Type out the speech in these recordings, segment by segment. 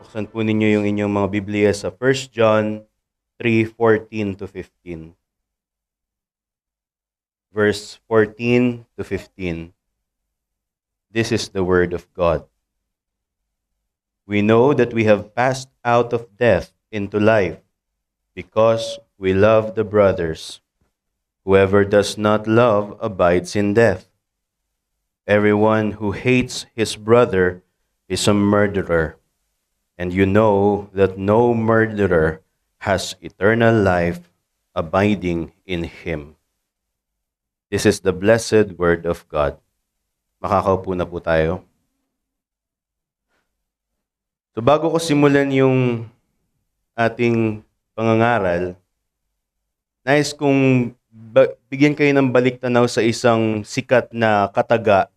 buksan po ninyo yung inyong mga Biblia sa 1 John 3:14 to 15. Verse 14 to 15. This is the word of God. We know that we have passed out of death into life because we love the brothers. Whoever does not love abides in death. Everyone who hates his brother is a murderer, and you know that no murderer has eternal life abiding in him. This is the blessed word of God. Makakaupo na po tayo. So bago ko simulan yung ating pangangaral, nais kong bigyan kayo ng baliktanaw sa isang sikat na kataga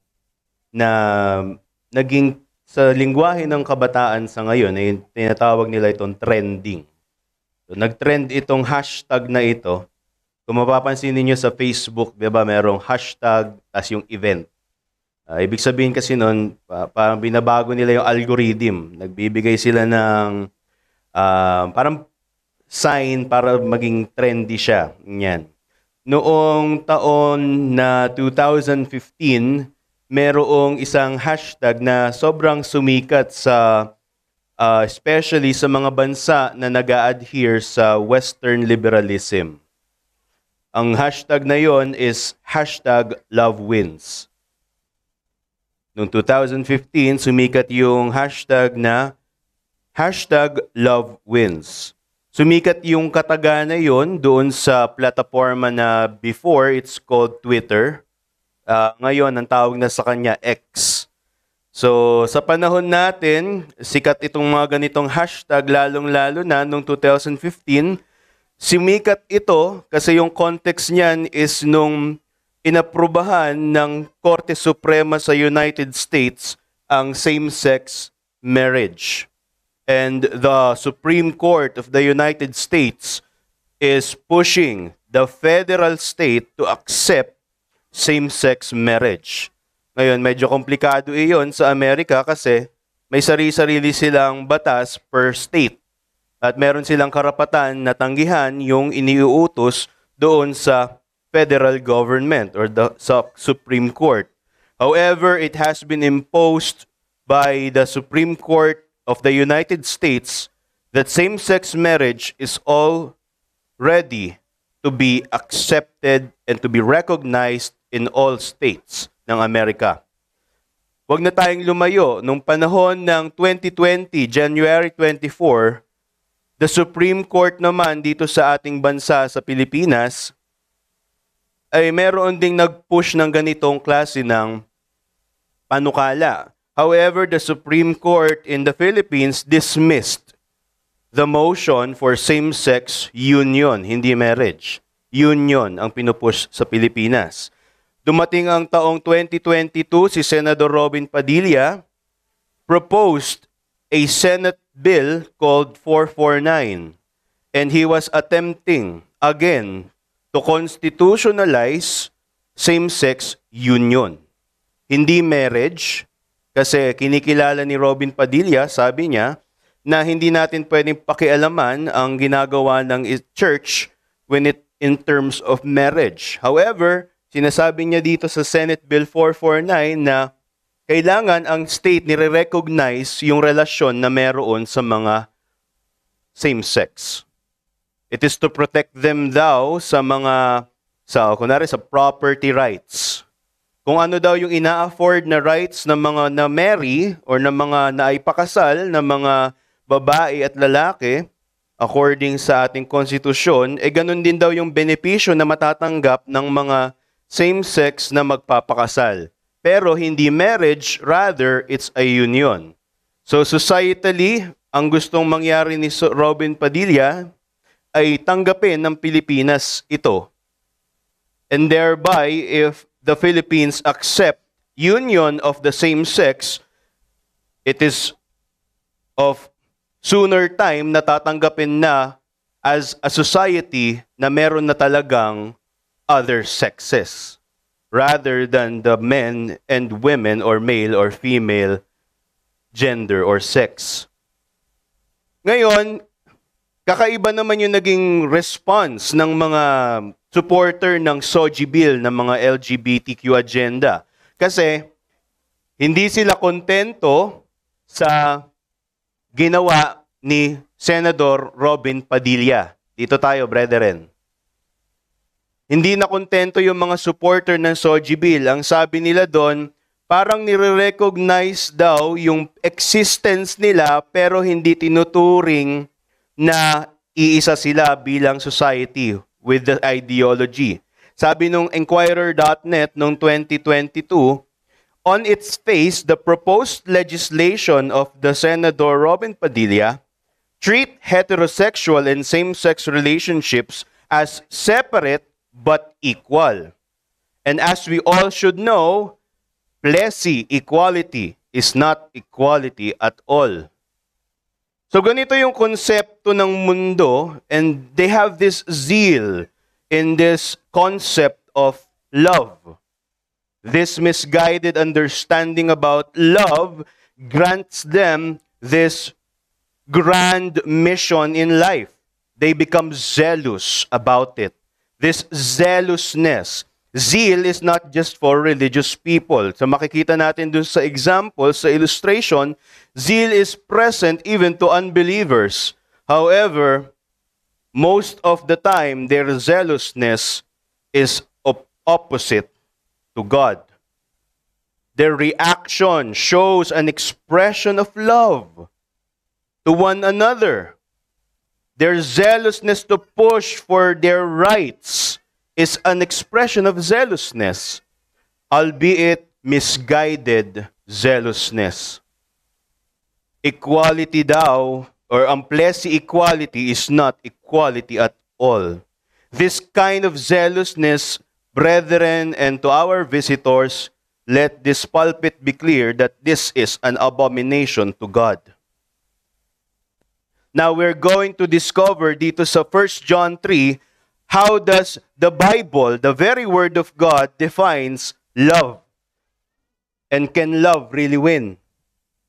na naging sa lingwahe ng kabataan sa ngayon, ay tinatawag nila itong trending. So, nag-trend itong hashtag na ito. Kung mapapansin niyo sa Facebook, diba, merong hashtag as yung event. Ibig sabihin kasi nun, parang binabago nila yung algorithm. Nagbibigay sila ng parang sign para maging trendy siya. Yan. Noong taon na 2015, merong isang hashtag na sobrang sumikat sa especially sa mga bansa na nag-a-adhere sa Western liberalism. Ang hashtag na yon is hashtag Love Wins. Noong 2015, sumikat yung hashtag na hashtag Love Wins. Sumikat yung kataga na yon doon sa plataforma na before it's called Twitter. Ngayon, ang tawag na sa kanya X. So, sa panahon natin, sikat itong mga ganitong hashtag, lalong-lalo na noong 2015. Sumikat ito kasi yung context niyan is nung inaprubahan ng Korte Suprema sa United States ang same-sex marriage. And the Supreme Court of the United States is pushing the federal state to accept same-sex marriage. Ngayon, medyo komplikado iyon sa Amerika kasi may sarili-sarili silang batas per state. At meron silang karapatan na tanggihan yung iniuutos doon sa federal government or sa Supreme Court. However, it has been imposed by the Supreme Court of the United States that same-sex marriage is already to be accepted and to be recognized in all states ng Amerika. Huwag na tayong lumayo. Nung panahon ng 2020, January 24, the Supreme Court naman dito sa ating bansa sa Pilipinas ay meron ding nag-push ng ganitong klase ng panukala. However, the Supreme Court in the Philippines dismissed the motion for same-sex union, hindi marriage. Union ang pinupush sa Pilipinas. Dumating ang taong 2022, si Senador Robin Padilla proposed a Senate bill called 449, and he was attempting again to constitutionalize same-sex union. Hindi marriage, kasi kinikilala ni Robin Padilla, sabi niya, na hindi natin pwedeng pakialaman ang ginagawa ng church in terms of marriage. However, sinasabi niya dito sa Senate Bill 449 na kailangan ang state nire-recognize yung relasyon na meron sa mga same-sex. It is to protect them daw sa property rights. Kung ano daw yung ina-afford na rights ng mga na-marry or ng mga naipakasal ng mga babae at lalaki, according sa ating konstitusyon, ganun din daw yung benepisyo na matatanggap ng mga same-sex na magpapakasal. Pero hindi marriage, rather, it's a union. So societally, ang gustong mangyari ni Robin Padilla ay tanggapin ng Pilipinas ito. And thereby, if the Philippines accept union of the same sex, it is of sooner time na tatanggapin na as a society na meron na talagang other sexes rather than the men and women or male or female gender or sex. Ngayon, kakaiba naman yung naging response ng mga supporter ng SOGI bill ng mga LGBTQ agenda. Kasi hindi sila kontento sa ginawa ni Senador Robin Padilla. Dito tayo, brethren. Hindi na kontento yung mga supporter ng SOGI bill. Ang sabi nila doon, parang nire-recognize daw yung existence nila pero hindi tinuturing na iisa sila bilang society with the ideology. Sabi nung Enquirer.net noong 2022, on its face, the proposed legislation of the Senator Robin Padilla treat heterosexual and same-sex relationships as separate but equal. And as we all should know, plessy equality is not equality at all. So ganito yung konsepto ng mundo, and they have this zeal in this concept of love. This misguided understanding about love grants them this grand mission in life. They become zealous about it. This zealousness. Zeal is not just for religious people. So makikita natin dun sa example, sa illustration, zeal is present even to unbelievers. However, most of the time, their zealousness is opposite to God. Their reaction shows an expression of love to one another. Their zealousness to push for their rights is an expression of zealousness, albeit misguided zealousness. Equality daw, or ang plessy equality is not equality at all. This kind of zealousness, brethren, and to our visitors, let this pulpit be clear that this is an abomination to God. Now we're going to discover dito sa 1 John 3, how does the Bible, the very Word of God, defines love? And can love really win?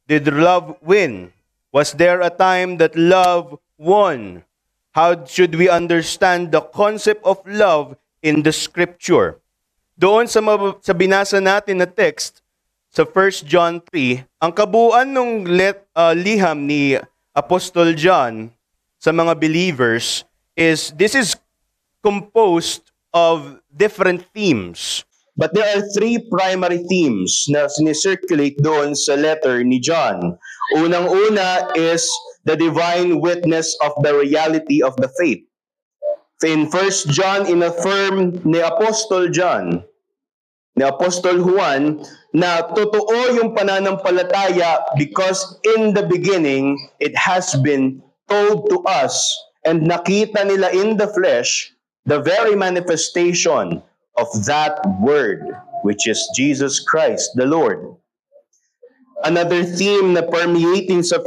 Did love win? Was there a time that love won? How should we understand the concept of love in the Scripture? Doon sa binasa natin na text, sa 1 John 3, ang kabuuan ng liham ni Apostle John sa mga believers this is composed of different themes. But there are three primary themes na sinicirculate doon sa letter ni John. Unang-una is the divine witness of the reality of the faith. In 1 John, inaffirm ni Apostle John, ni Apostle Juan, na totoo yung pananampalataya because in the beginning, it has been told to us and nakita nila in the flesh the very manifestation of that word, which is Jesus Christ, the Lord. Another theme na permeating sa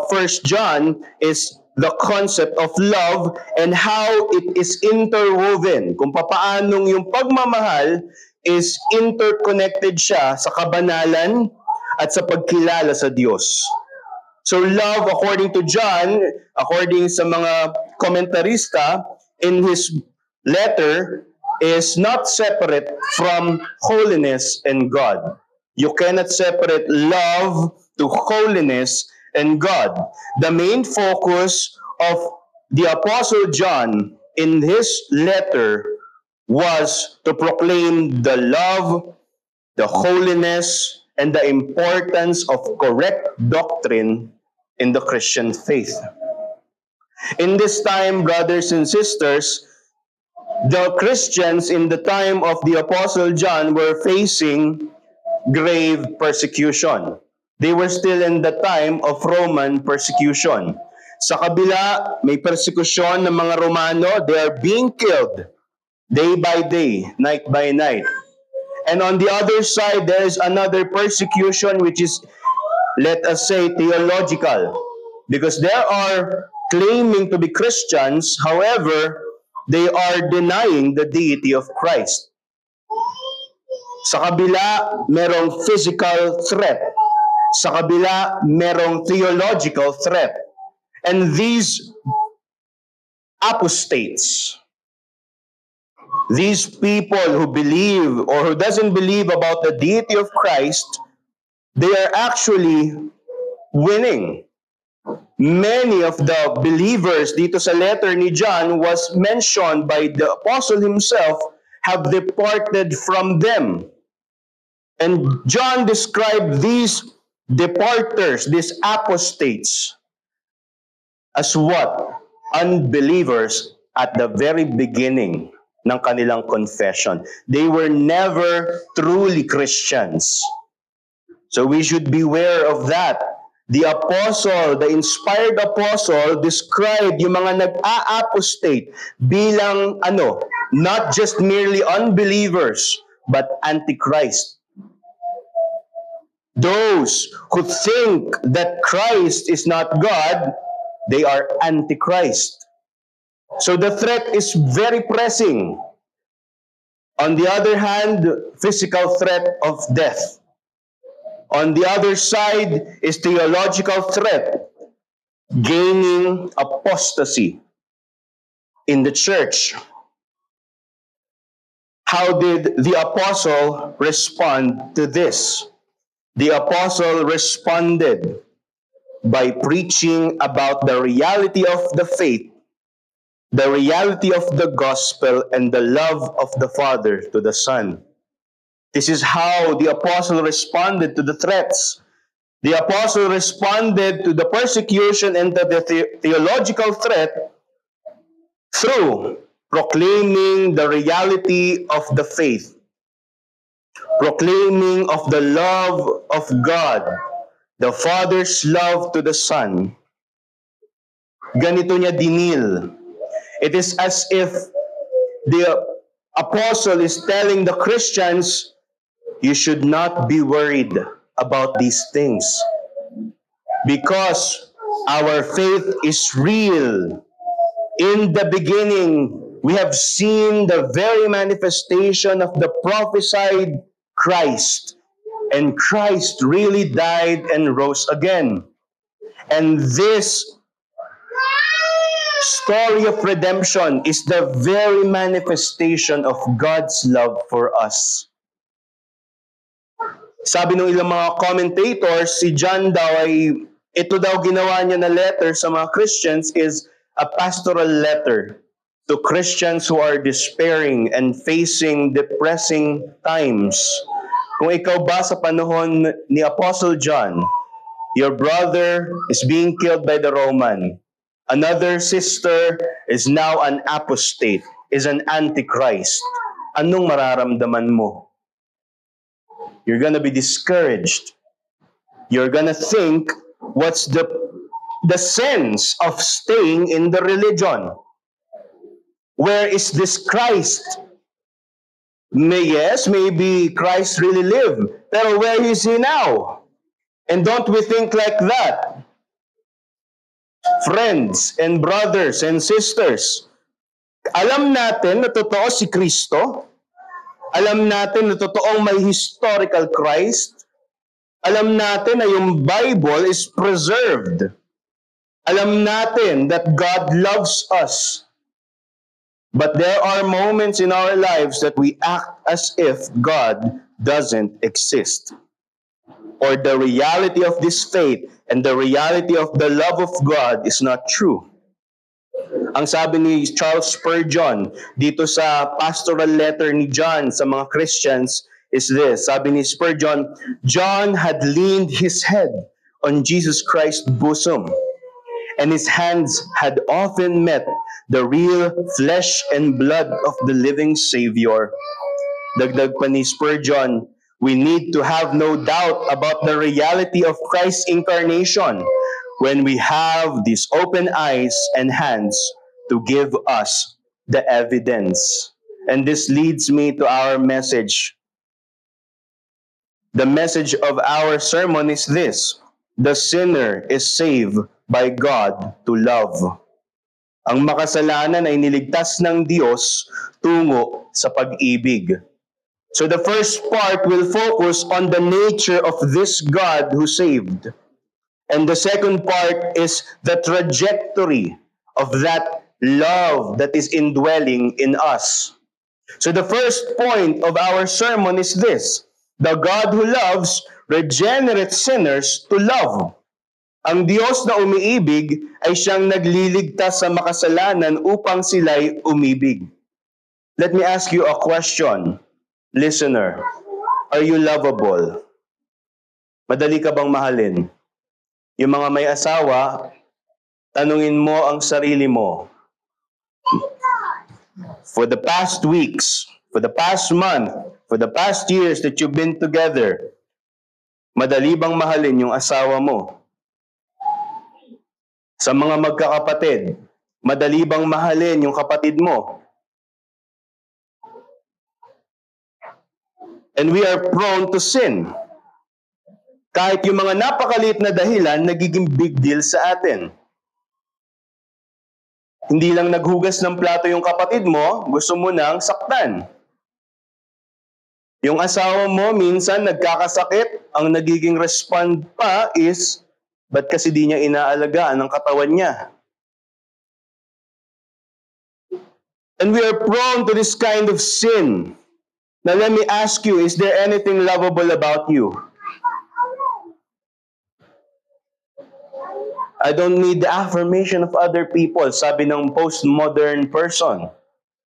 1 John is the concept of love and how it is interwoven. Kung papaanong yung pagmamahal is interconnected siya sa kabanalan at sa pagkilala sa Diyos. So love, according to John, according sa mga komentarista, in his letter, is not separate from holiness and God. You cannot separate love to holiness and God. The main focus of the Apostle John in his letter was to proclaim the love, the holiness, and the importance of correct doctrine in the Christian faith. In this time, brothers and sisters, the Christians in the time of the Apostle John were facing grave persecution. They were still in the time of Roman persecution. Sa kabila, may persecution ng mga Romano. They are being killed day by day, night by night. And on the other side, there is another persecution which is, let us say, theological. Because there are claiming to be Christians, however, they are denying the deity of Christ. Sa kabila, merong physical threat. Sa kabila, merong theological threat. And these apostates, these people who believe or who doesn't believe about the deity of Christ, they are actually winning. Many of the believers dito sa letter ni John was mentioned by the apostle himself have departed from them. And John described these departers, these apostates, as what? Unbelievers at the very beginning ng kanilang confession. They were never truly Christians. So we should beware of that. The apostle, the inspired apostle, described yung mga nag-a-apostate bilang not just merely unbelievers, but antichrist. Those who think that Christ is not God, they are antichrist. So the threat is very pressing. On the other hand, physical threat of death. On the other side is theological threat, gaining apostasy in the church. How did the apostle respond to this? The apostle responded by preaching about the reality of the faith, the reality of the gospel, and the love of the Father to the Son. This is how the apostle responded to the threats. The apostle responded to the persecution and to the theological threat through proclaiming the reality of the faith, proclaiming of the love of God, the Father's love to the Son. Ganito niya dinil. It is as if the apostle is telling the Christians, you should not be worried about these things because our faith is real. In the beginning, we have seen the very manifestation of the prophesied Christ, and Christ really died and rose again. And this story of redemption is the very manifestation of God's love for us. Sabi ng ilang mga commentators, si John daw ay, ito daw ginawa niya na letter sa mga Christians is a pastoral letter to Christians who are despairing and facing depressing times. Kung ikaw ba sa panahon ni Apostle John, your brother is being killed by the Roman, another sister is now an apostate, is an antichrist, anong mararamdaman mo? You're gonna be discouraged. You're gonna think, what's the sense of staying in the religion? Where is this Christ? Yes, maybe Christ really lived, pero where is he now? And don't we think like that? Friends and brothers and sisters, alam natin na totoo si Kristo. Alam natin na totoong may historical Christ. Alam natin na yung Bible is preserved. Alam natin that God loves us. But there are moments in our lives that we act as if God doesn't exist. Or the reality of this faith and the reality of the love of God is not true. Ang sabi ni Charles Spurgeon dito sa pastoral letter ni John sa mga Christians is this. Sabi ni Spurgeon, John had leaned his head on Jesus Christ's bosom, and his hands had often met the real flesh and blood of the living Savior. Dagdag pa ni Spurgeon, we need to have no doubt about the reality of Christ's incarnation when we have these open eyes and hands to give us the evidence. And this leads me to our message. The message of our sermon is this: the sinner is saved by God to love. Ang makasalanan ay niligtas ng Diyos tungo sa pag-ibig. So the first part will focus on the nature of this God who saved. And the second part is the trajectory of that love that is indwelling in us. So the first point of our sermon is this: the God who loves regenerates sinners to love. Ang Diyos na umiibig ay siyang nagliligtas sa makasalanan upang sila'y umibig. Let me ask you a question, listener. Are you lovable? Madali ka bang mahalin? Yung mga may asawa, tanungin mo ang sarili mo. For the past weeks, for the past month, for the past years that you've been together, madali bang mahalin yung asawa mo? Sa mga magkakapatid, madali bang mahalin yung kapatid mo? And we are prone to sin. Kahit yung mga napakaliit na dahilan, nagiging big deal sa atin. Hindi lang naghugas ng plato yung kapatid mo, gusto mo nang saktan. Yung asawa mo, minsan nagkakasakit, ang nagiging respond pa is, ba't kasi di niya inaalagaan ang katawan niya? And we are prone to this kind of sin. Now let me ask you, is there anything lovable about you? I don't need the affirmation of other people, sabi ng postmodern person.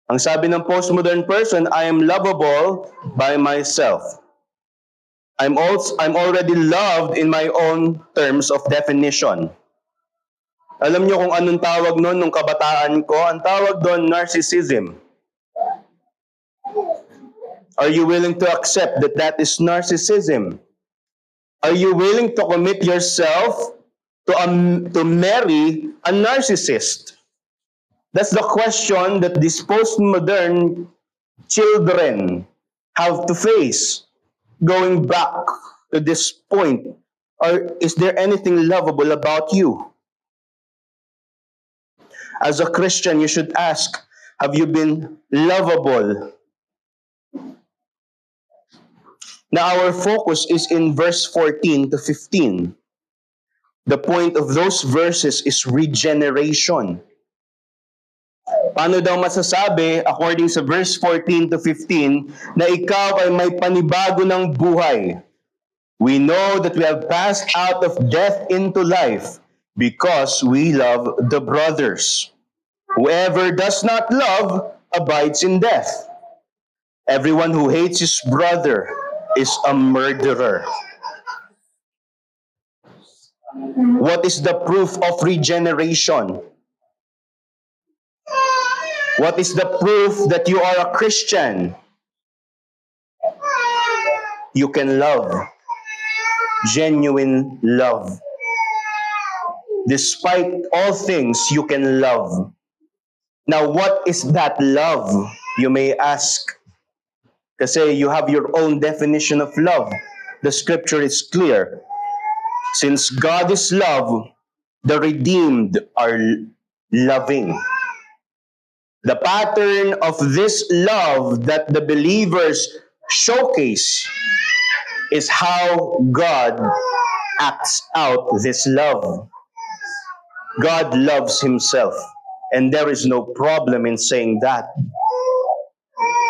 Ang sabi ng postmodern person, I am lovable by myself. I'm already loved in my own terms of definition. Alam niyo kung anong tawag noon nung kabataan ko? Ang tawag doon, narcissism. Are you willing to accept that that is narcissism? Are you willing to commit yourself to marry a narcissist? That's the question that these postmodern children have to face. Going back to this point, or is there anything lovable about you? As a Christian, you should ask, have you been lovable? Now our focus is in verse 14 to 15. The point of those verses is regeneration. Paano daw masasabi, according sa verse 14 to 15, na ikaw ay may panibago ng buhay? We know that we have passed out of death into life because we love the brothers. Whoever does not love abides in death. Everyone who hates his brother is a murderer. What is the proof of regeneration? What is the proof that you are a Christian? You can love. Genuine love. Despite all things, you can love. Now, what is that love? You may ask. Kasi you have your own definition of love. The scripture is clear. Since God is love, the redeemed are loving. The pattern of this love that the believers showcase is how God acts out this love. God loves himself, and there is no problem in saying that.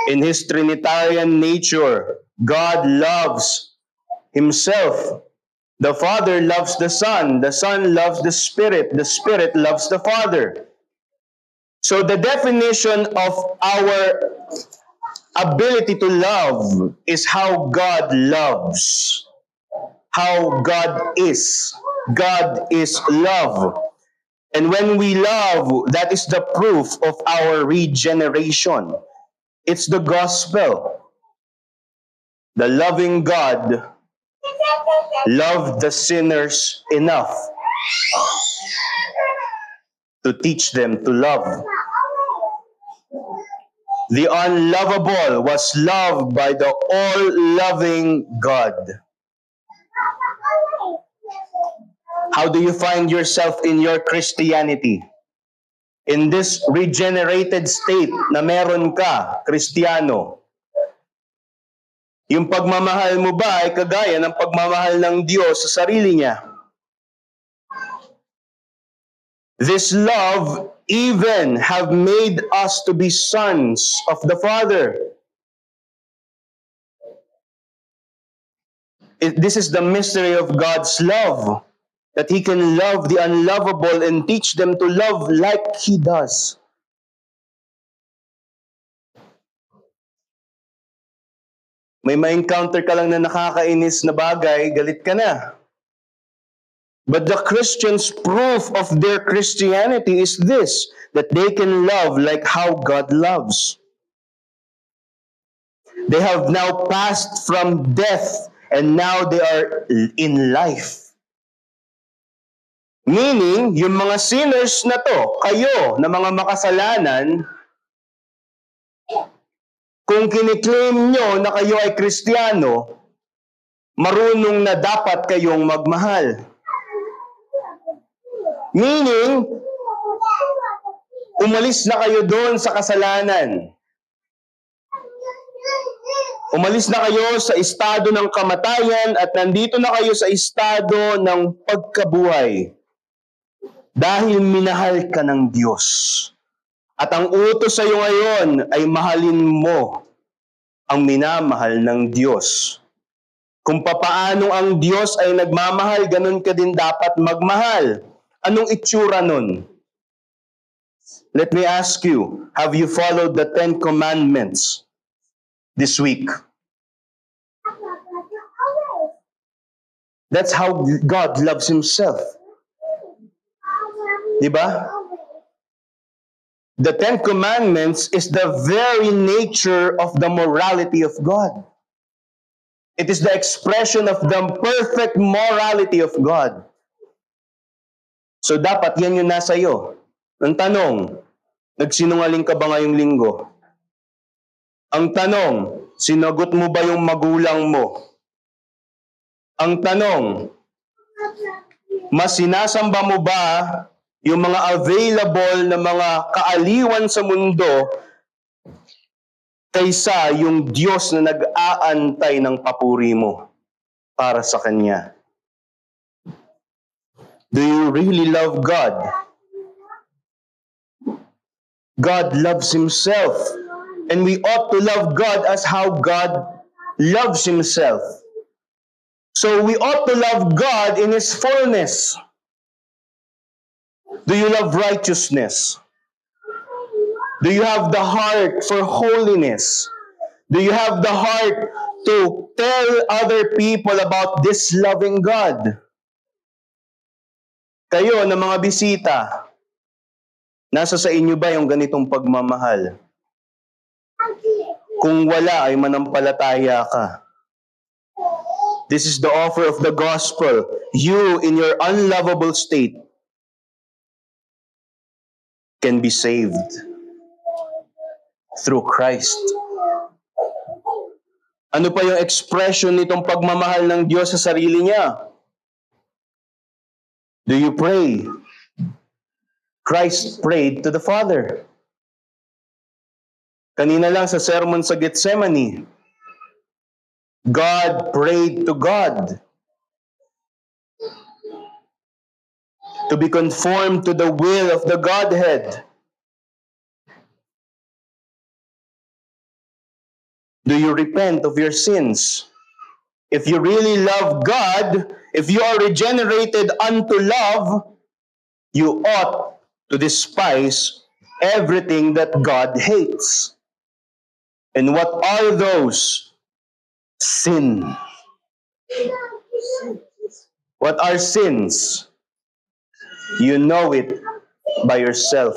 In his Trinitarian nature, God loves himself. The Father loves the Son loves the Spirit loves the Father. So the definition of our ability to love is how God loves. How God is. God is love. And when we love, that is the proof of our regeneration. It's the gospel. The loving God loved the sinners enough to teach them to love. The unlovable was loved by the all-loving God. How do you find yourself in your Christianity? In this regenerated state na meron ka, Kristiyano, yung pagmamahal mo ba ay kagaya ng pagmamahal ng Diyos sa sarili niya? This love even have made us to be sons of the Father. This is the mystery of God's love, that He can love the unlovable and teach them to love like He does. May ma-encounter ka lang na nakakainis na bagay, galit ka na. But the Christians' proof of their Christianity is this, that they can love like how God loves. They have now passed from death and now they are in life. Meaning, yung mga sinners na to, kayo na mga makasalanan, kung kiniklaim nyo na kayo ay Kristiyano, marunong na dapat kayong magmahal. Meaning, umalis na kayo doon sa kasalanan. Umalis na kayo sa estado ng kamatayan at nandito na kayo sa estado ng pagkabuhay. Dahil minahal ka ng Diyos. At ang utos sa iyo ngayon ay mahalin mo ang minamahal ng Diyos. Kung papaano ang Diyos ay nagmamahal, ganun ka din dapat magmahal. Anong itsura nun? Let me ask you, have you followed the 10 Commandments this week? That's how God loves Himself. Diba? The 10 Commandments is the very nature of the morality of God. It is the expression of the perfect morality of God. So dapat yan yung nasa iyo. Ang tanong, nagsinungaling ka ba ngayong linggo? Ang tanong, sinagot mo ba yung magulang mo? Ang tanong, mas sinasamba mo ba yung mga available na mga kaaliwan sa mundo kaysa yung Diyos na nag-aantay ng papuri mo para sa Kanya? Do you really love God? God loves Himself. And we ought to love God as how God loves Himself. So we ought to love God in His fullness. Do you love righteousness? Do you have the heart for holiness? Do you have the heart to tell other people about this loving God? Kayo na mga bisita, nasa sa inyo ba yung ganitong pagmamahal? Kung wala ay manampalataya ka. This is the offer of the gospel. You in your unlovable state can be saved through Christ. Ano pa yung expression nitong pagmamahal ng Diyos sa sarili niya? Do you pray? Christ prayed to the Father. Kanina lang sa sermon sa Gethsemane, God prayed to God to be conformed to the will of the Godhead. Do you repent of your sins? If you really love God, if you are regenerated unto love, you ought to despise everything that God hates. And what are those? Sin. What are sins? You know it by yourself.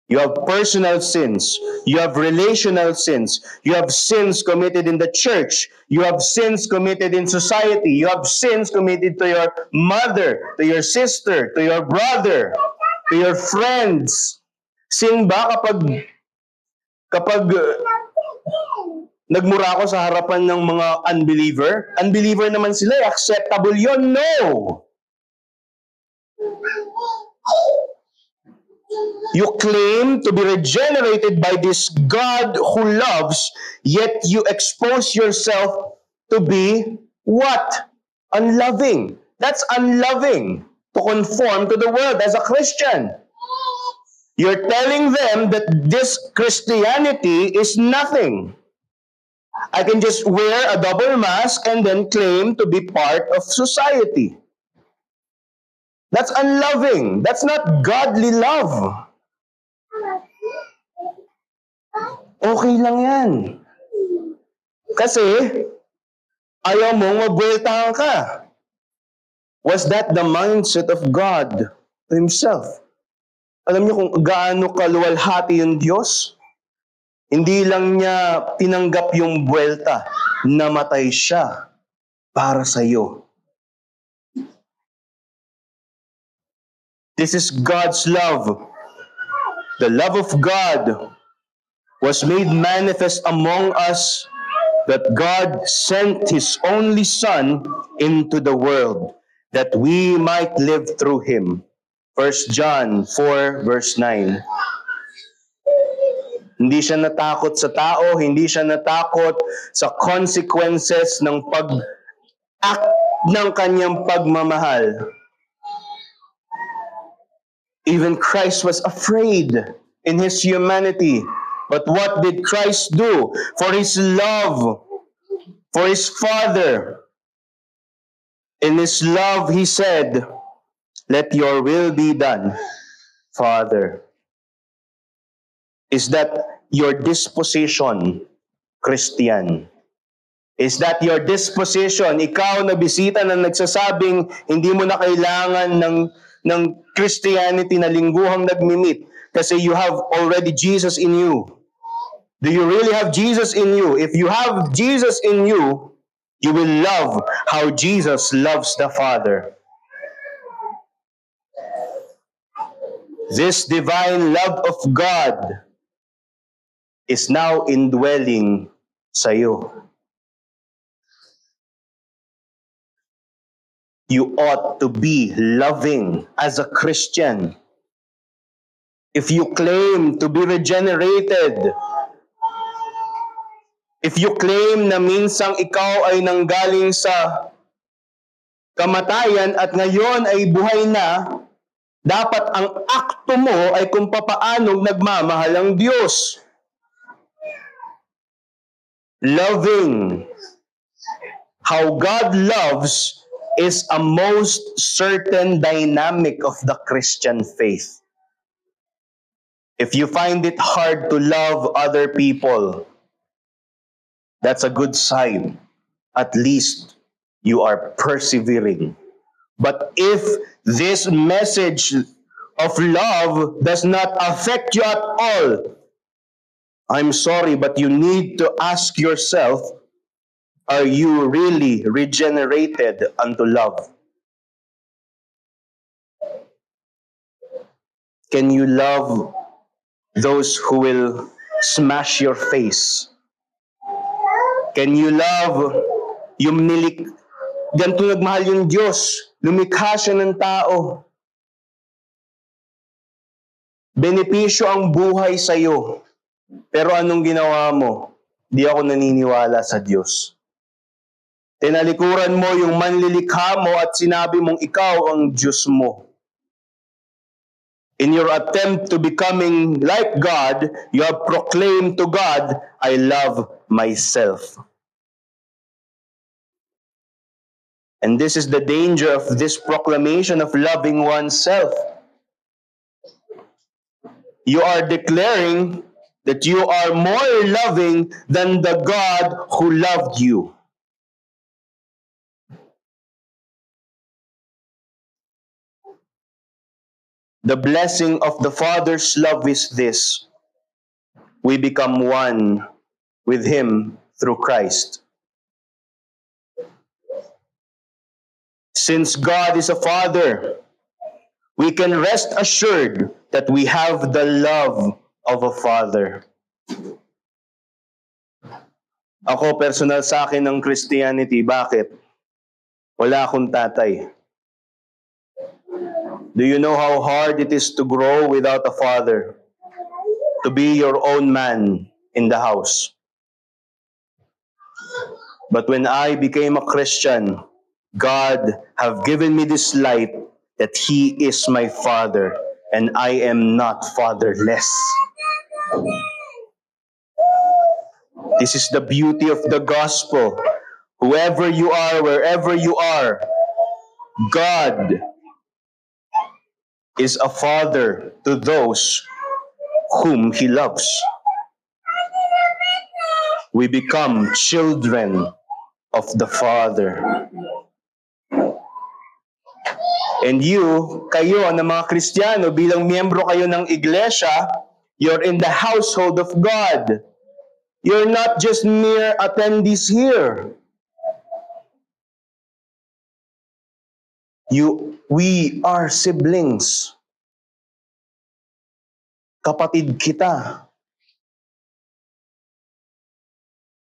You have personal sins. You have relational sins. You have sins committed in the church. You have sins committed in society. You have sins committed to your mother, to your sister, to your brother, to your friends. Sin ba kapag nagmura ako sa harapan ng mga unbeliever? Unbeliever naman sila, acceptable yon? No! You claim to be regenerated by this God who loves, yet you expose yourself to be what? Unloving. That's unloving. to conform to the world as a Christian. You're telling them that this Christianity is nothing. I can just wear a double mask and then claim to be part of society. That's unloving. That's not godly love. Okay lang yan. Kasi, ayaw mong magbueltahan ka. Was that the mindset of God Himself? Alam niyo kung gaano kaluwalhati yung Diyos? Hindi lang niya tinanggap yung buwelta, namatay siya para sa iyo. This is God's love. The love of God was made manifest among us, that God sent His only Son into the world, that we might live through Him. 1 John 4 verse 9. Hindi siya natakot sa tao, hindi siya natakot sa consequences ng pag-act ng kanyang pagmamahal. Even Christ was afraid in His humanity. But what did Christ do? For His love, for His Father. In His love, He said, "Let your will be done, Father." Is that your disposition, Christian? Is that your disposition? Ikaw na bisita na nagsasabing hindi mo na kailangan ng Christianity na lingguhang nagmi-meet kasi you have already Jesus in you. Do you really have Jesus in you? If you have Jesus in you, you will love how Jesus loves the Father. This divine love of God is now indwelling sa iyo. You ought to be loving as a Christian. If you claim to be regenerated, if you claim na minsang ikaw ay nanggaling sa kamatayan at ngayon ay buhay na, dapat ang akto mo ay kung papaanong nagmamahal ang Diyos. Loving how God loves is a most certain dynamic of the Christian faith. If you find it hard to love other people, that's a good sign. At least you are persevering. But if this message of love does not affect you at all, I'm sorry, but you need to ask yourself, are you really regenerated unto love? Can you love those who will smash your face? Can you love yung ganito nagmahal yung Diyos, lumikha siya ng tao. Benepisyo ang buhay sa iyo. Pero anong ginawa mo? Di ako naniniwala sa Diyos. Tinalikuran mo yung manlilikha mo at sinabi mong ikaw ang Diyos mo. In your attempt to becoming like God, you have proclaimed to God, I love myself. And this is the danger of this proclamation of loving oneself. You are declaring that you are more loving than the God who loved you. The blessing of the Father's love is this: we become one with Him through Christ. Since God is a Father, we can rest assured that we have the love of a Father. Ako, personal sa akin ng Christianity. Bakit? Wala akong tatay. Do you know how hard it is to grow without a father? To be your own man in the house. But when I became a Christian, God have given me this light that He is my Father and I am not fatherless. This is the beauty of the gospel. Whoever you are, wherever you are, God is a father to those whom He loves. We become children of the Father. And kayo na mga Kristiyano, bilang miyembro kayo ng iglesia, you're in the household of God. You're not just mere attendees here. We are siblings. Kapatid kita.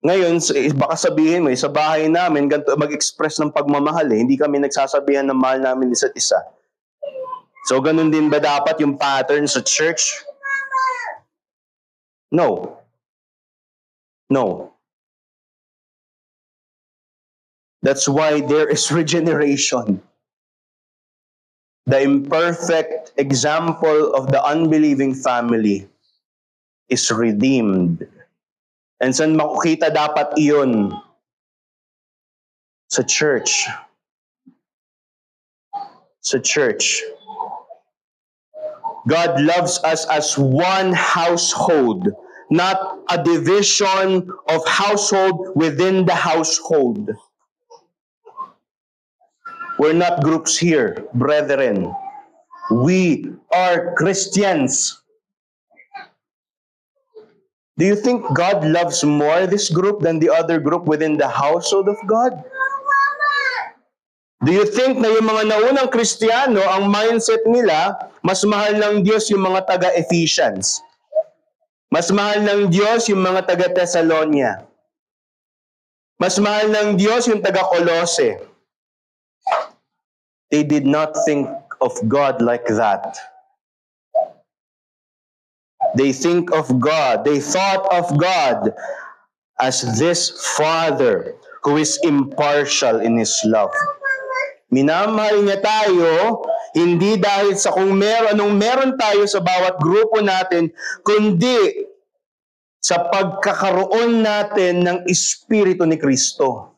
Ngayon, baka sabihin mo, sa bahay namin, ganito mag-express ng pagmamahal. Hindi kami nagsasabihan ng mahal namin isa't isa. So, ganun din ba dapat yung pattern sa church? No. No. That's why there is regeneration. The imperfect example of the unbelieving family is redeemed. And saan makukita dapat iyon? Sa church. Sa church. God loves us as one household, not a division of household within the household. We're not groups here, brethren. We are Christians. Do you think God loves more this group than the other group within the household of God? Do you think na yung mga naunang Kristiyano, ang mindset nila, mas mahal ng Diyos yung mga taga-Ephesians? Mas mahal ng Diyos yung mga taga-Thessalonia? Mas mahal ng Diyos yung taga-Colose? They did not think of God like that. They think of God, they thought of God as this Father who is impartial in His love. Minamahal niya tayo, hindi dahil sa anong meron tayo sa bawat grupo natin, kundi sa pagkakaroon natin ng Espiritu ni Kristo.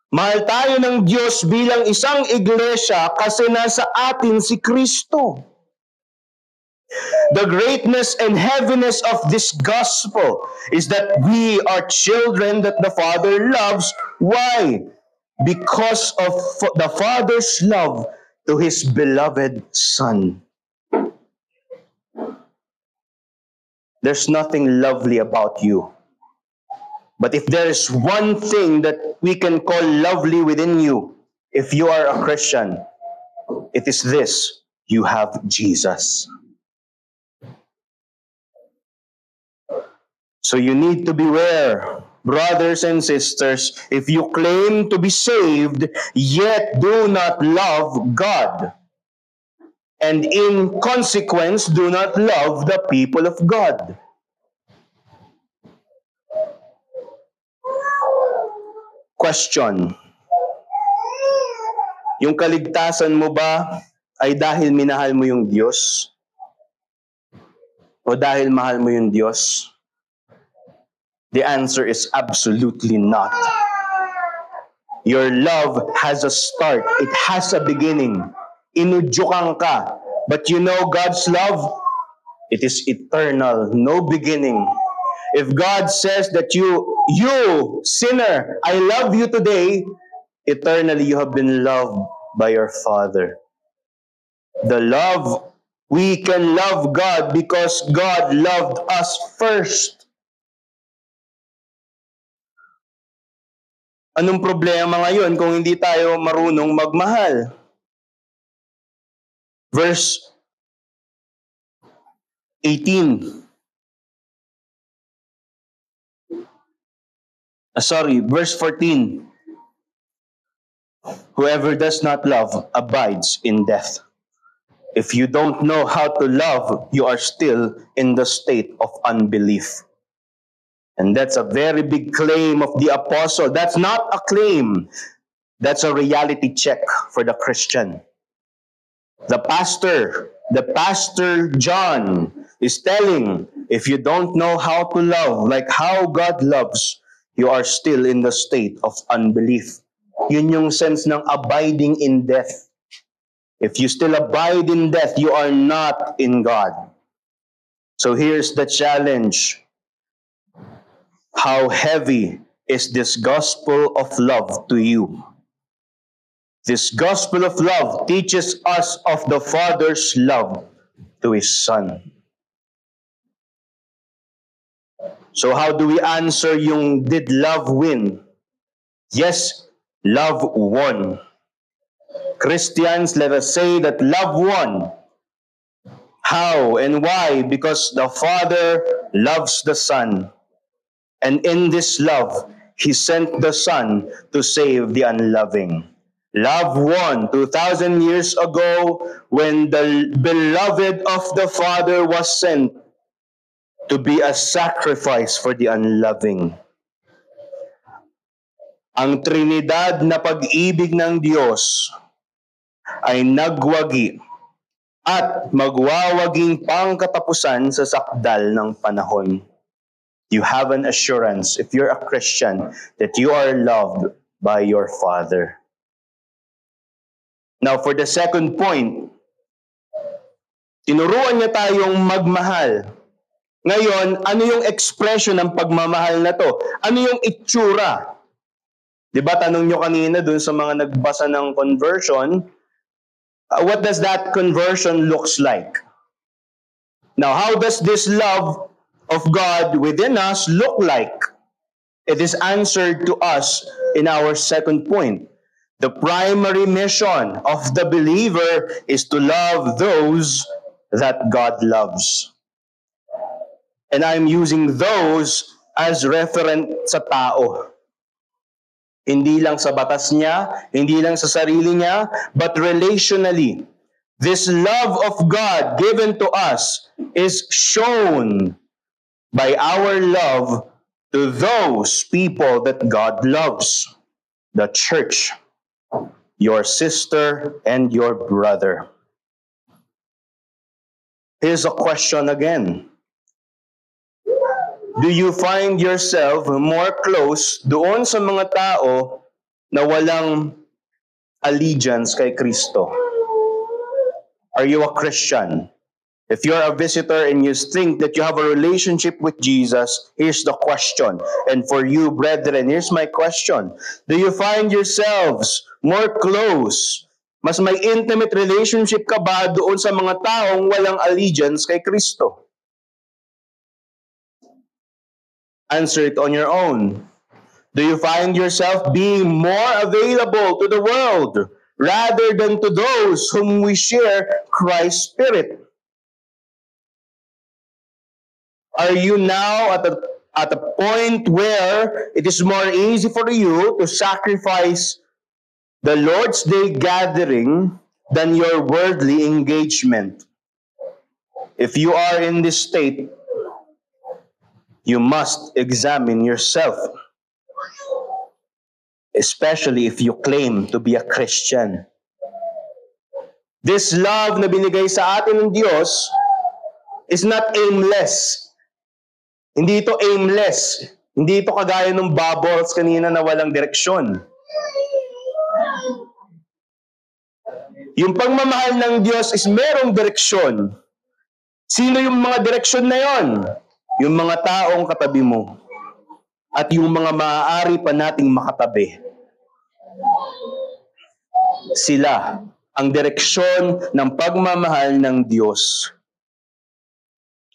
Mahal tayo ng Diyos bilang isang iglesia kasi nasa atin si Kristo. The greatness and heaviness of this gospel is that we are children that the Father loves. Why? Because of the Father's love to His beloved Son. There's nothing lovely about you. But if there is one thing that we can call lovely within you, if you are a Christian, it is this: you have Jesus. So you need to beware, brothers and sisters, if you claim to be saved, yet do not love God, and in consequence, do not love the people of God. Question. Yung kaligtasan mo ba ay dahil minahal mo yung Diyos? O dahil mahal mo yung Diyos? The answer is absolutely not. Your love has a start. It has a beginning. Inudyukan ka. But you know God's love? It is eternal. No beginning. If God says that you sinner, I love you today, eternally you have been loved by your Father. We can love God because God loved us first. Anong problema ngayon kung hindi tayo marunong magmahal? Verse 18. Verse 14. Whoever does not love abides in death. If you don't know how to love, you are still in the state of unbelief. And that's a very big claim of the apostle. That's not a claim That's a reality check for the Christian. The pastor John is telling, if you don't know how to love like how God loves, you are still in the state of unbelief. Yun yung sense ng abiding in death. If you still abide in death, you are not in God. So here's the challenge. How heavy is this gospel of love to you? This gospel of love teaches us of the Father's love to His Son. So how do we answer yung did love win? Yes, love won. Christians, let us say that love won. How and why? Because the Father loves the Son. And in this love, He sent the Son to save the unloving. Love won 2,000 years ago when the beloved of the Father was sent to be a sacrifice for the unloving. Ang Trinidad na pag-ibig ng Diyos ay nagwagi at magwawaging pangkatapusan sa sakdal ng panahon. You have an assurance, if you're a Christian, that you are loved by your Father. Now, for the second point, tinuruan niya tayong magmahal. Ngayon, ano yung expression ng pagmamahal na to? Ano yung itsura? Diba, tanong nyo kanina dun sa mga nagbasa ng conversion, what does that conversion looks like? Now, how does this love of God within us look like? It is answered to us in our second point. The primary mission of the believer is to love those that God loves. And I'm using those as referent sa tao. Hindi lang sa batas niya, hindi lang sa sarili niya, but relationally. This love of God given to us is shown by our love to those people that God loves. The church, your sister and your brother. Here's a question again. Do you find yourself more close doon sa mga tao na walang allegiance kay Kristo? Are you a Christian? If you're a visitor and you think that you have a relationship with Jesus, here's the question. And for you, brethren, here's my question. Do you find yourselves more close? Mas may intimate relationship ka ba doon sa mga taong walang allegiance kay Kristo? Answer it on your own. Do you find yourself being more available to the world rather than to those whom we share Christ's Spirit? Are you now at a point where it is more easy for you to sacrifice the Lord's Day gathering than your worldly engagement? If you are in this state, you must examine yourself, especially if you claim to be a Christian. This love na binigay sa atin ng Diyos is not aimless. Hindi ito aimless. Hindi ito kagaya ng bubbles kanina na walang direksyon. Yung pagmamahal ng Diyos is merong direksyon. Sino yung mga direksyon na yon? Yung mga taong katabi mo. At yung mga maaari pa nating makatabi. Sila ang direksyon ng pagmamahal ng Diyos.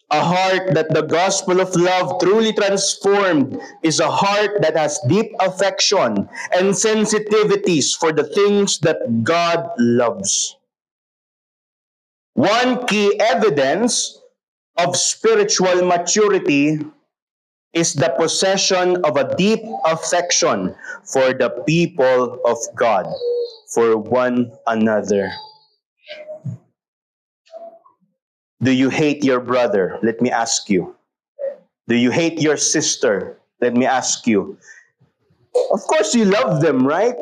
A heart that the gospel of love truly transformed is a heart that has deep affection and sensitivities for the things that God loves. One key evidence of spiritual maturity is the possession of a deep affection for the people of God, for one another. Do you hate your brother? Let me ask you. Do you hate your sister? Let me ask you. Of course you love them, right?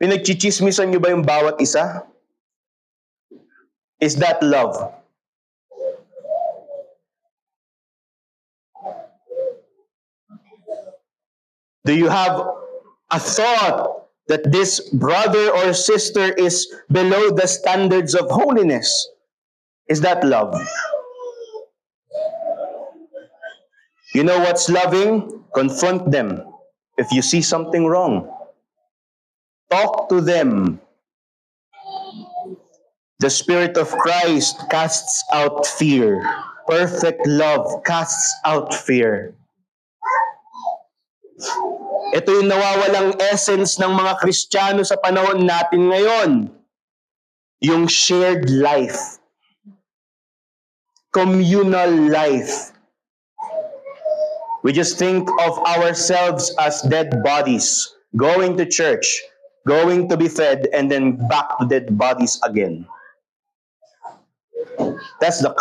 Pinagchichismisan niyo ba yung bawat isa? Is that love? Do you have a thought that this brother or sister is below the standards of holiness? Is that love? You know what's loving? Confront them. If you see something wrong, talk to them. The Spirit of Christ casts out fear. Perfect love casts out fear. Ito yung nawawalang essence ng mga Kristiyano sa panahon natin ngayon. Yung shared life. Communal life. We just think of ourselves as dead bodies, going to church, going to be fed, and then back to dead bodies again. That's the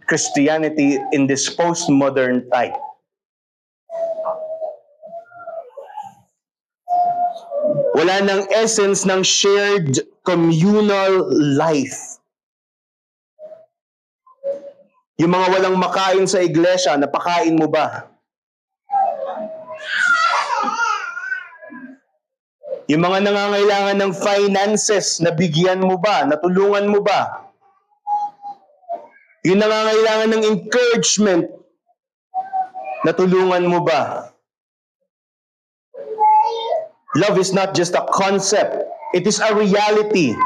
Christianity in this postmodern type. Wala nang essence ng shared communal life. Yung mga walang makain sa iglesia, napakain mo ba? Yung mga nangangailangan ng finances, nabigyan mo ba? Natulungan mo ba? Yung nangangailangan ng encouragement, natulungan mo ba? Love is not just a concept. It is a reality.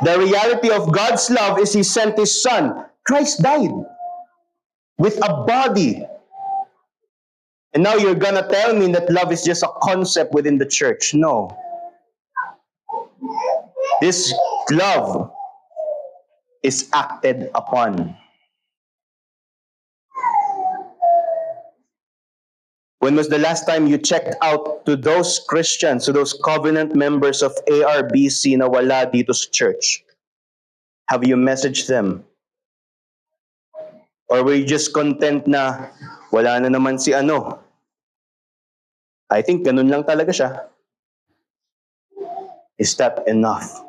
The reality of God's love is He sent His Son. Christ died with a body. And now you're gonna tell me that love is just a concept within the church. No. This love is acted upon. When was the last time you checked out to those Christians, to those covenant members of ARBC na wala dito sa church? Have you messaged them? Or were you just content na wala na naman si ano? I think ganun lang talaga siya. Is that enough?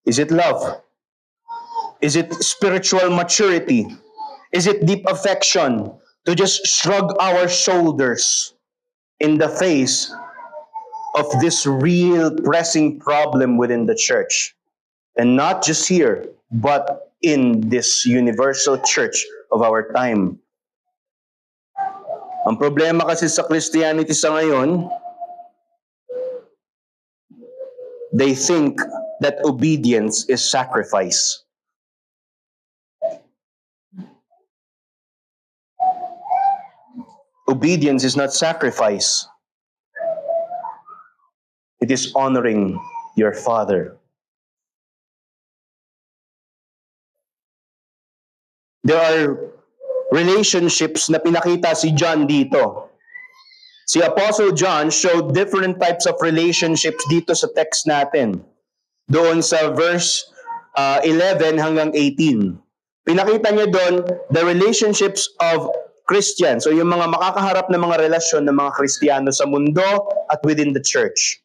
Is it love? Is it spiritual maturity? Is it deep affection to just shrug our shoulders in the face of this real pressing problem within the church? And not just here, but in this universal church of our time. Ang problema kasi sa Christianity sa ngayon, they think that obedience is sacrifice. Obedience is not sacrifice. It is honoring your father. There are relationships na pinakita si John dito. Si Apostle John showed different types of relationships dito sa text natin. Doon sa verse 11 hanggang 18. Pinakita niya doon the relationships of Christians, so yung mga makakaharap na mga relasyon ng mga Kristiyano sa mundo at within the church.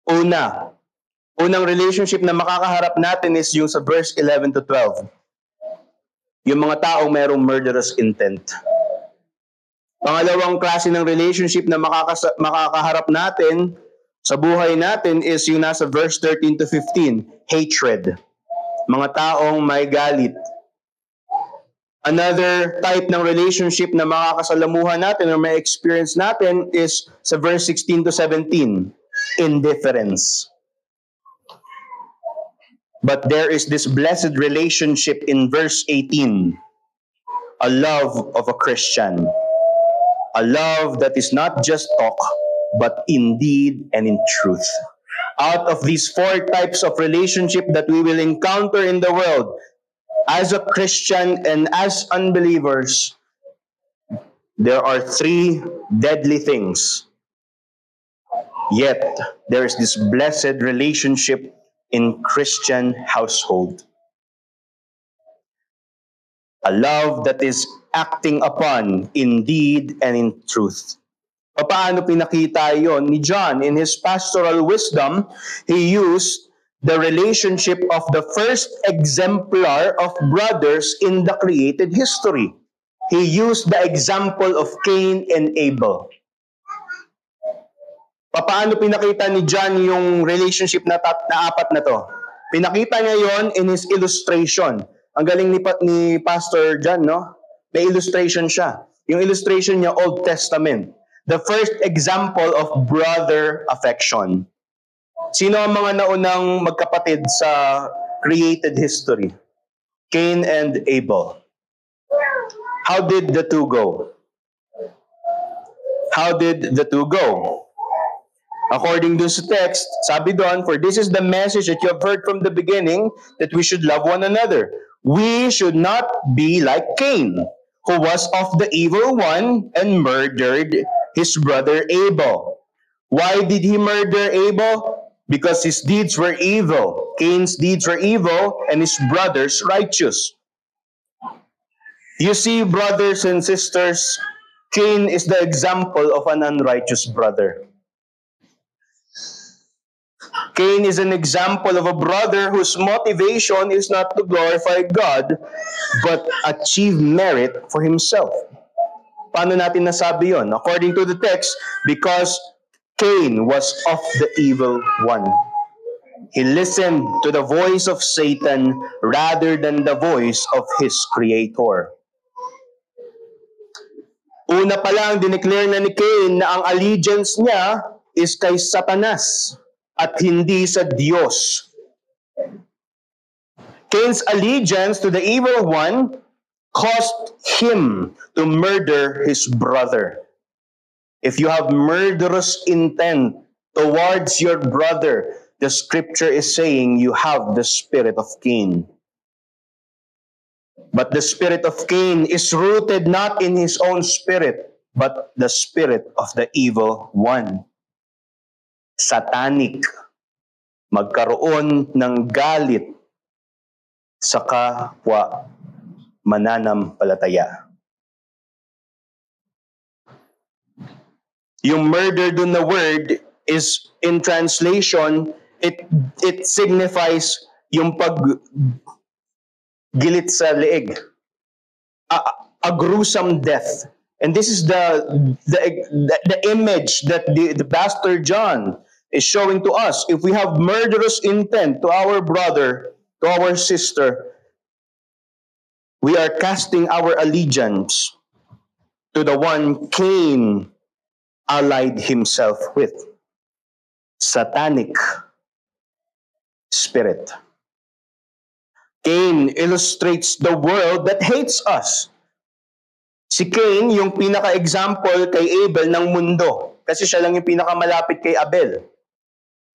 Unang relationship na makakaharap natin is yung sa verse 11 to 12. Yung mga taong mayroong murderous intent. Pangalawang klase ng relationship na makakaharap natin sa buhay natin is yung nasa verse 13 to 15, hatred. Mga taong may galit. Another type ng relationship na makakasalamuhan natin or may experience natin is sa verse 16 to 17, indifference. But there is this blessed relationship in verse 18, a love of a Christian. A love that is not just talk, but in deed and in truth. Out of these four types of relationship that we will encounter in the world, as a Christian and as unbelievers, there are three deadly things. Yet, there is this blessed relationship in Christian household. A love that is acting upon in deed and in truth. Paano pinakita yon ni John? In his pastoral wisdom, he used the relationship of the first exemplar of brothers in the created history. He used the example of Cain and Abel. Paano pinakita ni John yung relationship na apat na to? Pinakita niya yon in his illustration. Ang galing ni Pastor John, no? May illustration siya. Yung illustration niya, Old Testament. The first example of brother affection. Sino ang mga naunang magkapatid sa created history? Cain and Abel. How did the two go? How did the two go? According to the text, sabi doon, for this is the message that you have heard from the beginning, that we should love one another. We should not be like Cain, who was of the evil one and murdered his brother Abel. Why did he murder Abel? Because his deeds were evil. Cain's deeds were evil and his brother's righteous. You see, brothers and sisters, Cain is the example of an unrighteous brother. Cain is an example of a brother whose motivation is not to glorify God, but achieve merit for himself. Paano natin nasabi yon? According to the text, because Cain was of the evil one. He listened to the voice of Satan rather than the voice of his Creator. Una pa lang, dineclare na ni Cain na ang allegiance niya is kay Satanas at hindi sa Diyos. Cain's allegiance to the evil one caused him to murder his brother. If you have murderous intent towards your brother, the scripture is saying you have the spirit of Cain. But the spirit of Cain is rooted not in his own spirit, but the spirit of the evil one. Satanic. Magkaroon ng galit sa kapwa mananampalataya. Yung murder dun na word is, in translation, it signifies yung paggilit sa leeg. A gruesome death. And this is the image that the Pastor John is showing to us. If we have murderous intent to our brother, to our sister, we are casting our allegiance to the one Cain allied himself with. Satanic spirit. Cain illustrates the world that hates us. Si Cain, yung pinaka-example kay Abel ng mundo. Kasi siya lang yung pinakamalapit kay Abel.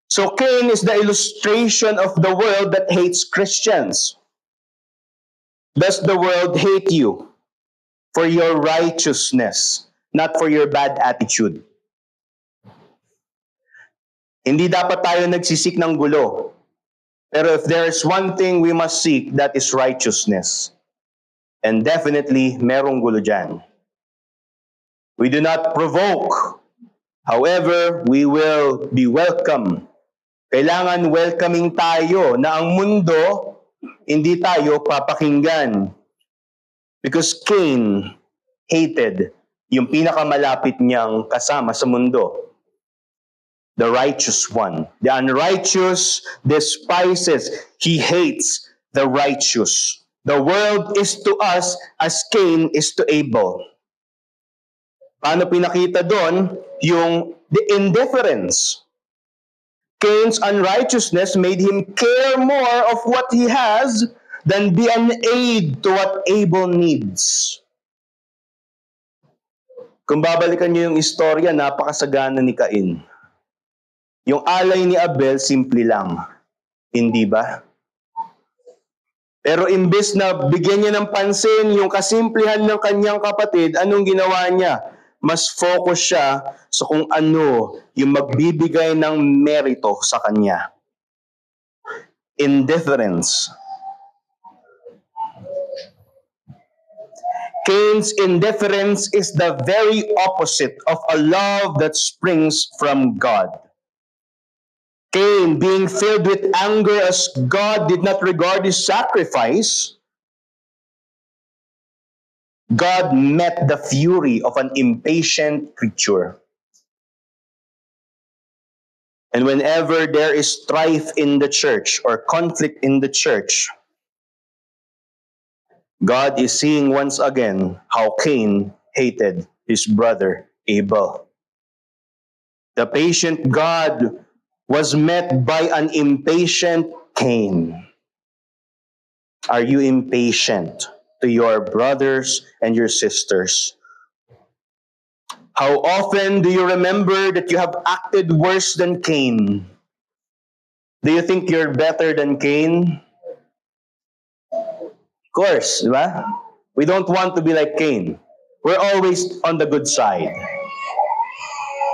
So Cain is the illustration of the world that hates Christians. Does the world hate you for your righteousness, not for your bad attitude? Hindi dapat tayo nagsisik ng gulo. Pero if there's one thing we must seek, that is righteousness. And definitely, merong gulo dyan. We do not provoke. However, we will be welcome. Kailangan welcoming tayo na ang mundo, hindi tayo papakinggan. Because Cain hated yung pinakamalapit niyang kasama sa mundo. The righteous one. The unrighteous despises. He hates the righteous. The world is to us as Cain is to Abel. Paano pinakita doon? Yung the indifference. Cain's unrighteousness made him care more of what he has than be an aid to what Abel needs. Kung babalikan niyo yung istorya, napakasagana ni Cain. Yung alay ni Abel, simple lang. Hindi ba? Pero imbes na bigyan niya ng pansin yung kasimplihan ng kanyang kapatid, anong ginawa niya? Mas focus siya sa kung ano yung magbibigay ng merito sa kanya. Indifference. Cain's indifference is the very opposite of a love that springs from God. Cain, being filled with anger as God did not regard his sacrifice, God met the fury of an impatient creature. And whenever there is strife in the church or conflict in the church, God is seeing once again how Cain hated his brother Abel. The patient God was met by an impatient Cain. Are you impatient to your brothers and your sisters? How often do you remember that you have acted worse than Cain? Do you think you're better than Cain? Of course, di ba? We don't want to be like Cain. We're always on the good side.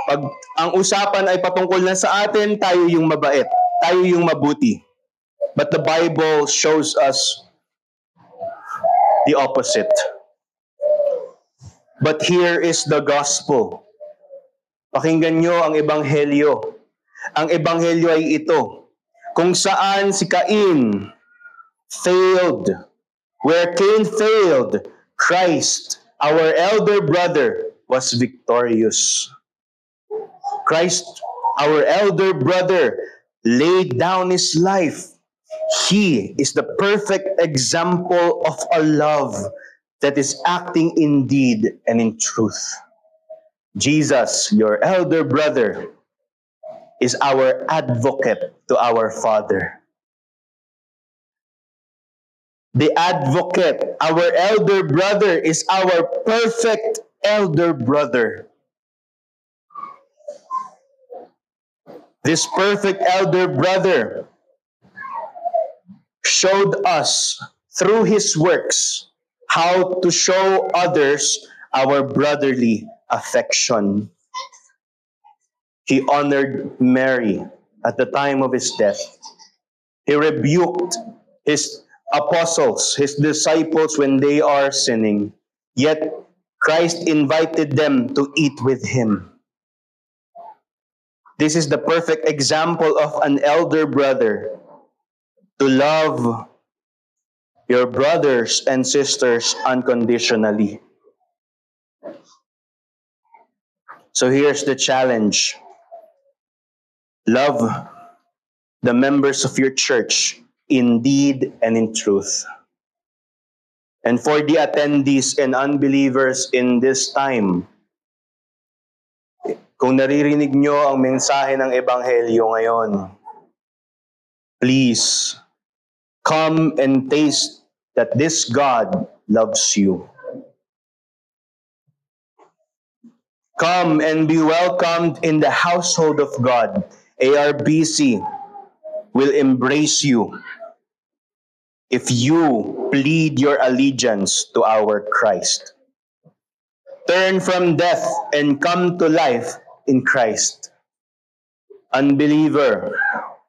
Pag ang usapan ay patungkol na sa atin, tayo yung mabait, tayo yung mabuti. But the Bible shows us the opposite. But here is the gospel. Pakinggan nyo ang ebanghelyo. Ang ebanghelyo ay ito, kung saan si Cain failed. Where Cain failed, Christ, our elder brother, was victorious. Christ, our elder brother, laid down his life. He is the perfect example of a love that is acting in deed and in truth. Jesus, your elder brother, is our advocate to our Father. The advocate, our elder brother, is our perfect elder brother. This perfect elder brother showed us through his works how to show others our brotherly affection. He honored Mary at the time of his death. He rebuked his apostles, his disciples when they are sinning. Yet Christ invited them to eat with him. This is the perfect example of an elder brother, to love your brothers and sisters unconditionally. So here's the challenge. Love the members of your church in deed and in truth. And for the attendees and unbelievers in this time, kung naririnig nyo ang mensahe ng Ebanghelyo ngayon, please, come and taste that this God loves you. Come and be welcomed in the household of God. ARBC will embrace you if you plead your allegiance to our Christ. Turn from death and come to life in Christ. Unbeliever,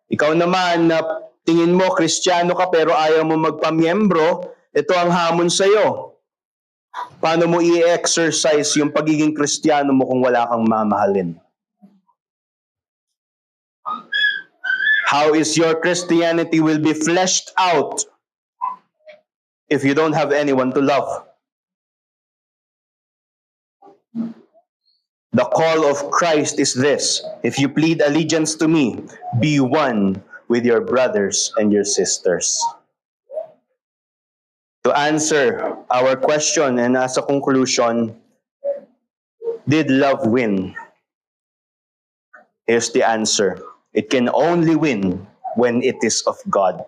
ikaw naman na tingin mo Kristiyano ka pero ayaw mo magpamiyembro, ito ang hamon sa'yo. Paano mo i-exercise yung pagiging Kristiyano mo kung wala kang mamahalin? How is your Christianity will be fleshed out if you don't have anyone to love? The call of Christ is this: if you plead allegiance to me, be one with your brothers and your sisters. To answer our question and as a conclusion, did love win? Here's the answer. It can only win when it is of God.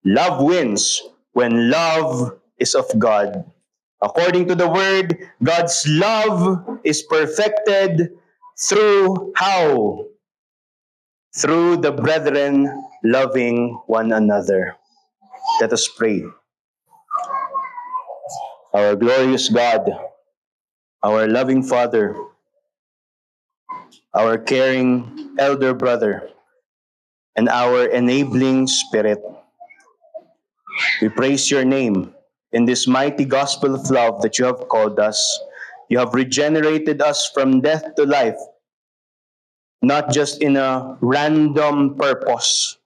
Love wins when love is of God. According to the word, God's love is perfected through how? Through the brethren loving one another. Let us pray. Our glorious God, our loving Father, our caring elder brother, and our enabling Spirit, we praise your name in this mighty gospel of love that you have called us. You have regenerated us from death to life, not just in a random purpose,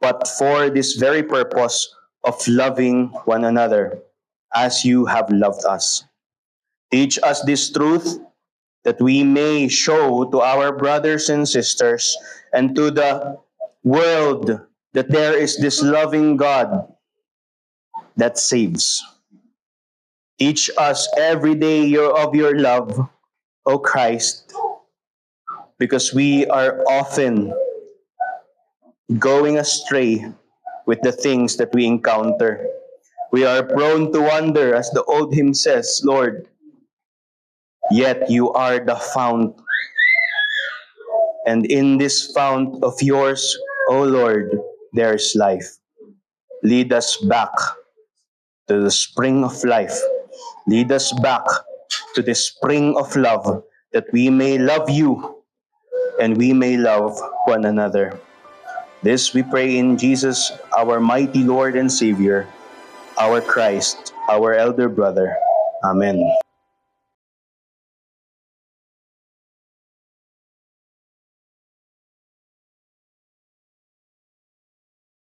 but for this very purpose of loving one another as you have loved us. Teach us this truth that we may show to our brothers and sisters and to the world that there is this loving God that saves. Teach us every day of your love, O Christ, because we are often going astray with the things that we encounter. We are prone to wonder, as the old hymn says, Lord, yet you are the fount. And in this fount of yours, O Lord, there is life. Lead us back to the spring of life. Lead us back to the spring of love, that we may love you and we may love one another. This we pray in Jesus, our mighty Lord and Savior, our Christ, our elder brother. Amen.